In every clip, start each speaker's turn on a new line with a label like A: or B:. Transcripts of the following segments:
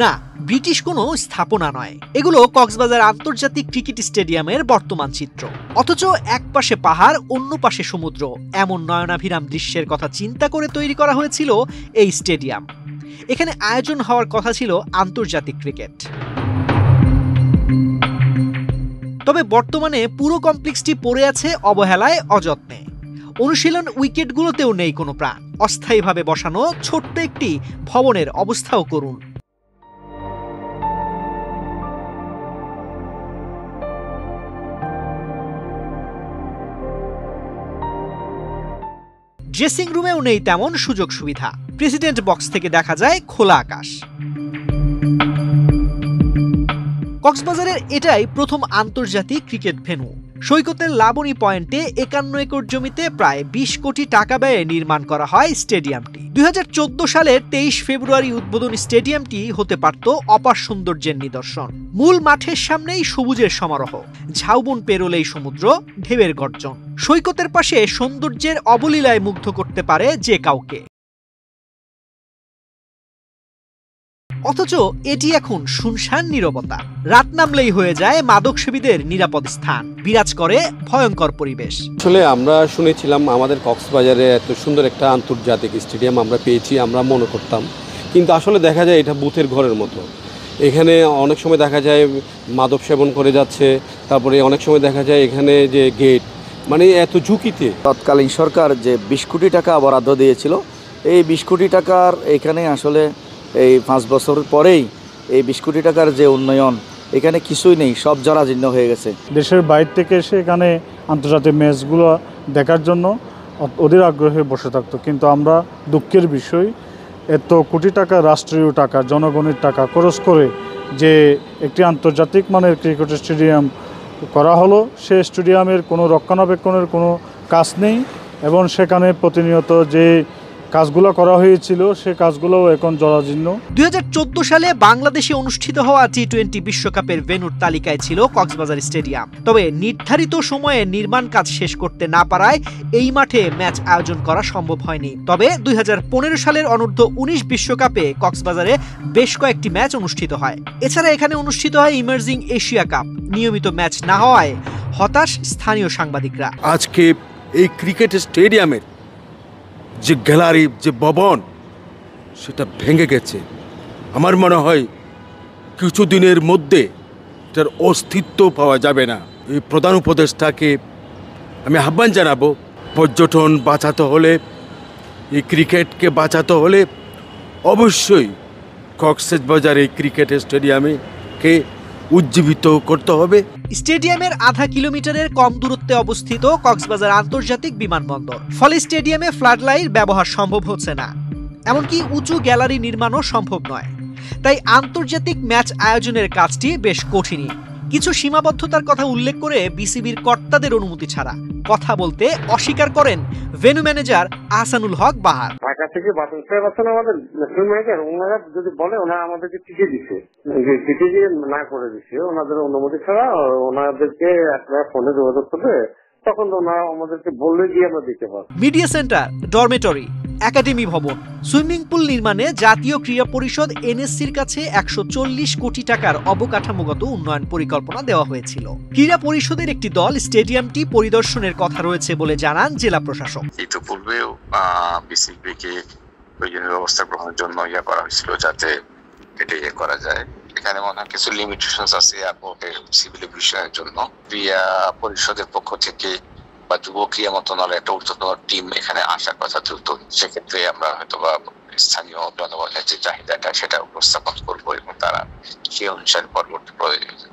A: না, ব্রিটিশ কোনো স্থাপনা নয়, এগুলো কক্সবাজার আন্তর্জাতিক ক্রিকেট স্টেডিয়ামের বর্তমান চিত্র। অথচ এক পাশে পাহাড়, অন্য পাশে সমুদ্র, এমন নয়নাভিরাম দৃশ্যের কথা চিন্তা করে তৈরি করা হয়েছিল এই স্টেডিয়াম। এখানে আয়োজন হওয়ার কথা ছিল আন্তর্জাতিক ক্রিকেট। তবে বর্তমানে পুরো কমপ্লেক্সটি পড়ে আছে অবহেলায়, অযত্নে। অনুশীলন উইকেটগুলোতেও নেই কোনো প্রাণ। অস্থায়ীভাবে বসানো ছোট্ট একটি ভবনের অবস্থাও করুন। ড্রেসিং রুমেও নেই তেমন সুযোগ সুবিধা। প্রেসিডেন্ট বক্স থেকে দেখা যায় খোলা আকাশ। কক্সবাজারের এটাই প্রথম আন্তর্জাতিক ক্রিকেট ভেন্যু। সৈকতের লাবণী পয়েন্টে 51 একর জমিতে প্রায় 20 কোটি টাকা ব্যয়ে নির্মাণ করা হয় স্টেডিয়ামটি। 2014 সালের 23 ফেব্রুয়ারি উদ্বোধনী স্টেডিয়ামটি হতে পারত অপার সৌন্দর্যের নিদর্শন। মূল মাঠের সামনেই সবুজের সমারোহ, ঝাউবন পেরোলেই সমুদ্র, ঢেউয়ের গর্জন। সৈকতের পাশে সৌন্দর্যের অবলীলায় মুগ্ধ করতে পারে যে কাউকে। অথচ এটি এখন শুনশান নীরবতা। রাত নামলেই হয়ে যায় মাদকসেবীদের নিরাপদ স্থান, বিরাজ করে ভয়ঙ্কর পরিবেশ।
B: আসলে আমরা শুনেছিলাম আমাদের কক্সবাজারে এত সুন্দর একটা আন্তর্জাতিক স্টেডিয়াম আমরা পেয়েছি, আমরা মনে করতাম, কিন্তু আসলে দেখা যায় এটা বুথের ঘরের মতো। এখানে অনেক সময় দেখা যায় মাদক সেবন করে যাচ্ছে, তারপরে অনেক সময় দেখা যায় এখানে যে গেট, মানে এত ঝুঁকিতে।
C: তৎকালীন সরকার যে 20 কোটি টাকা বরাদ্দ দিয়েছিল, এই 20 কোটি টাকার এখানে আসলে এই 5 বছর পরেই এই 20 কোটি টাকার যে উন্নয়ন, এখানে কিছুই নেই, সব জরাজীর্ণ হয়ে গেছে।
D: দেশের বাইরে থেকে এসে এখানে আন্তর্জাতিক ম্যাচগুলো দেখার জন্য অধীর আগ্রহে বসে থাকতো, কিন্তু আমরা দুঃখের বিষয়, এত কোটি টাকা রাষ্ট্রীয় টাকা, জনগণের টাকা খরচ করে যে একটি আন্তর্জাতিক মানের ক্রিকেট স্টেডিয়াম করা হলো, সে স্টেডিয়ামের কোনো রক্ষণাবেক্ষণের কোনো কাজ নেই, এবং সেখানে প্রতিনিয়ত যে কাজগুলো করা হয়েছিল সে কাজগুলোও এখন জরাজীর্ণ।
A: 2014 সালে বাংলাদেশে অনুষ্ঠিত হওয়া টি-20 বিশ্বকাপের ভেন্যুর তালিকায় ছিল কক্সবাজার স্টেডিয়াম। তবে নির্ধারিত সময়ে নির্মাণ কাজ শেষ করতে না পারায় এই মাঠে ম্যাচ আয়োজন করা সম্ভব হয়নি। তবে 2015 সালের অনূর্ধ্ব-19 বিশ্বকাপে কক্সবাজারে বেশ কয়েকটি ম্যাচ অনুষ্ঠিত হয়। এছাড়া এখানে অনুষ্ঠিত হয় ইমার্জিং এশিয়া কাপ। নিয়মিত ম্যাচ না হওয়ায় হতাশ স্থানীয় সাংবাদিকরা।
E: আজকে এই ক্রিকেট স্টেডিয়ামের যে গ্যালারি, যে ভবন, সেটা ভেঙে গেছে। আমার মনে হয় কিছুদিনের মধ্যে এটার অস্তিত্ব পাওয়া যাবে না। এই প্রধান উপদেষ্টাকে আমি আহ্বান জানাবো, পর্যটন বাঁচাতে হলে, এই ক্রিকেটকে বাঁচাতে হলে অবশ্যই কক্সবাজার এই ক্রিকেট স্টেডিয়ামকে উজ্জীবিত করতে হবে।
A: স্টেডিয়ামের আধা কিলোমিটারের কম দূরত্বে অবস্থিত কক্সবাজার আন্তর্জাতিক বিমানবন্দর। ফলে স্টেডিয়ামে ফ্লাড লাইট ব্যবহার সম্ভব হচ্ছে না, এমনকি উঁচু গ্যালারি নির্মাণও সম্ভব নয়। তাই আন্তর্জাতিক ম্যাচ আয়োজনের কাজটি বেশ কঠিনই। কিছু সীমাবদ্ধতার কথা উল্লেখ করে বিসিবির কর্তাদের অনুমতি ছাড়া কথা বলতে অস্বীকার করেন ভেন্যু ম্যানেজার আহসানুল হক বাহার।
F: ঢাকা থেকে বাতিল সাহেব আছেন আমাদের ভেন্যু ম্যানেজার, ওনারা যদি বলে, ওনারা আমাদেরকে চিঠি দিচ্ছে, চিঠি দিয়ে না করে দিচ্ছে, ওনাদের অনুমতি ছাড়া ওনাদেরকে আপনারা ফোনে যোগাযোগ করবে, তখন ওনারা আমাদেরকে বললে গিয়ে আমরা দিতে পারবো।
A: মিডিয়া সেন্টার, ডরমেটরি, একাডেমি ভবন, সুইমিং পুল নির্মাণে জাতীয় ক্রীড়া পরিষদ এনএসসির কাছে 140 কোটি টাকার অবকাঠামোগত উন্নয়ন পরিকল্পনা দেওয়া হয়েছিল। ক্রীড়া পরিষদের একটি দল স্টেডিয়ামটি পরিদর্শনের কথা রয়েছে বলে জানান জেলা প্রশাসক।
G: ইতিপূর্বেও বিসিবিকে প্রয়োজনীয় ব্যবস্থা গ্রহণের জন্য করা হয়েছিল, যাতে এটা করা যায়। এখানে মনে হয় কিছু লিমিটেশনস আছে সিভিল এভিয়েশনের জন্য। ক্রীড়া পরিষদের পক্ষ থেকে বা যুব ক্রীড়া মন্ত্রণালয়ের একটা ঊর্ধ্বতন টিম এখানে আসার কথা দ্রুত। সেক্ষেত্রে আমরা হয়তো বা স্থানীয় জনগণের যে চাহিদাটা সেটা উপস্থাপন করবো এবং তারা সেই অনুসারে পরবর্তী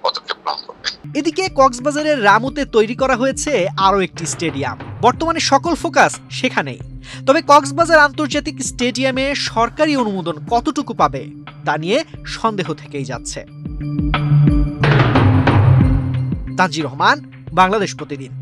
G: পদক্ষেপ গ্রহণ করবে।
A: এদিকে কক্সবাজারের রামুতে তৈরি করা হয়েছে আরও একটি স্টেডিয়াম। বর্তমানে সকল ফোকাস সেখানেই। তবে কক্সবাজার আন্তর্জাতিক স্টেডিয়ামে সরকারি অনুমোদন কতটুকু পাবে তা নিয়ে সন্দেহ থেকেই যাচ্ছে। তানজির রহমান, বাংলাদেশ প্রতিদিন।